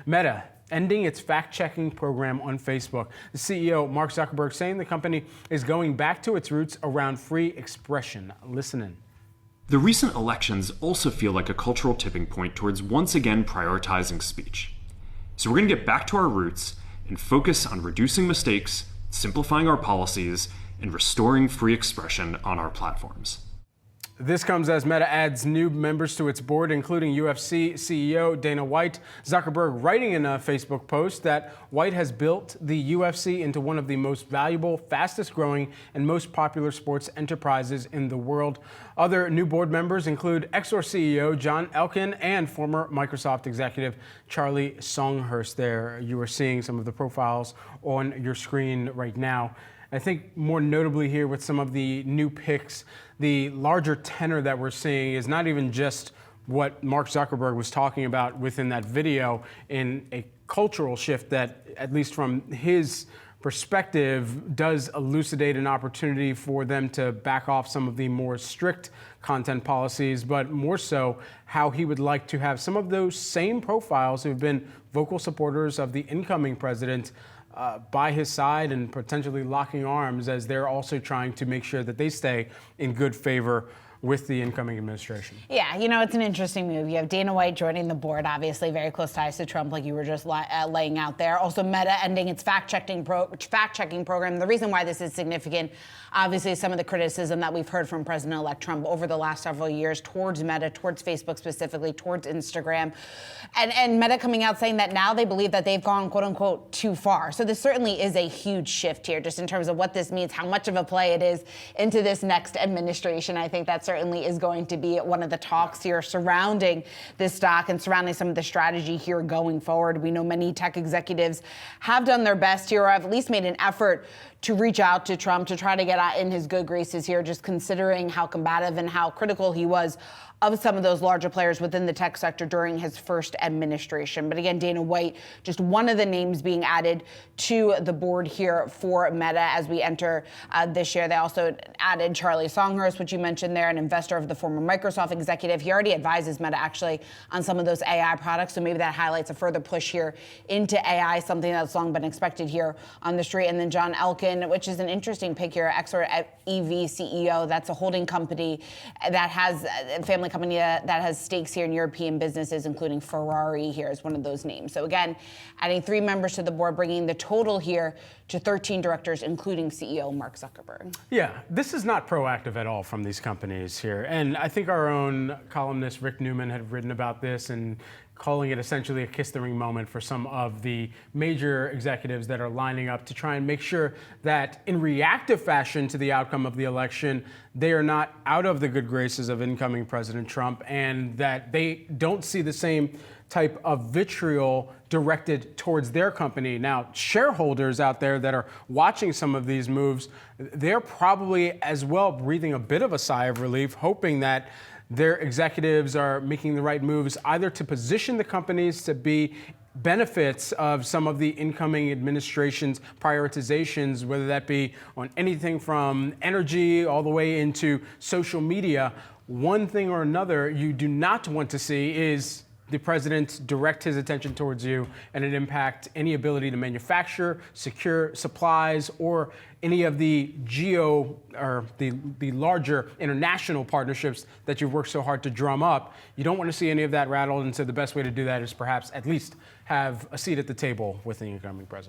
Meta ending its fact-checking program on Facebook. The CEO, Mark Zuckerberg, saying the company is going back to its roots around free expression. Listen in. The recent elections also feel like a cultural tipping point towards once again prioritizing speech. So we're going to get back to our roots and focus on reducing mistakes, simplifying our policies, and restoring free expression on our platforms. This comes as Meta adds new members to its board, including UFC CEO Dana White. Zuckerberg writing in a Facebook post that White has built the UFC into one of the most valuable, fastest growing, and most popular sports enterprises in the world. Other new board members include Exor CEO Elkann and former Microsoft executive Charlie Songhurst. There you are seeing some of the profiles on your screen right now. I think more notably here with some of the new picks, the larger tenor that we're seeing is not even just what Mark Zuckerberg was talking about within that video in a cultural shift that, at least from his perspective, does elucidate an opportunity for them to back off some of the more strict content policies, but more so how he would like to have some of those same profiles who've been vocal supporters of the incoming president by his side and potentially locking arms as they're also trying to make sure that they stay in good favor with the incoming administration. Yeah, you know, it's an interesting move. You have Dana White joining the board, obviously very close ties to Trump, like you were just laying out there. Also, Meta ending its fact-checking program. The reason why this is significant, obviously, some of the criticism that we've heard from President-elect Trump over the last several years towards Meta, towards Facebook specifically, towards Instagram, and Meta coming out saying that now they believe that they've gone, quote unquote, too far. So this certainly is a huge shift here, just in terms of what this means, how much of a play it is into this next administration. I think that's certainly is going to be one of the talks here surrounding this stock and surrounding some of the strategy here going forward. We know many tech executives have done their best here, or have at least made an effort to reach out to Trump to try to get in his good graces here, just considering how combative and how critical he was of some of those larger players within the tech sector during his first administration. But again, Dana White, just one of the names being added to the board here for Meta as we enter this year. They also added Charlie Songhurst, which you mentioned there, an investor of the former Microsoft executive. He already advises Meta actually on some of those AI products, so maybe that highlights a further push here into AI, something that's long been expected here on the street. And then Elkann, which is an interesting pick here, Exor EV CEO. That's a holding company that has a family company that has stakes here in European businesses, including Ferrari here is one of those names. So again, adding 3 members to the board, bringing the total here to 13 directors, including CEO Mark Zuckerberg. Yeah, this is not proactive at all from these companies here. And I think our own columnist, Rick Newman, had written about this and calling it essentially a kiss the ring moment for some of the major executives that are lining up to try and make sure that in reactive fashion to the outcome of the election, they are not out of the good graces of incoming President Trump, and that they don't see the same type of vitriol directed towards their company. Now, shareholders out there that are watching some of these moves, they're probably as well breathing a bit of a sigh of relief, hoping that their executives are making the right moves either to position the companies to be benefits of some of the incoming administration's prioritizations, whether that be on anything from energy all the way into social media. One thing or another you do not want to see is the president direct his attention towards you and it impact any ability to manufacture, secure supplies, or any of the the larger international partnerships that you've worked so hard to drum up. You don't want to see any of that rattled, and so the best way to do that is perhaps at least have a seat at the table with the incoming president.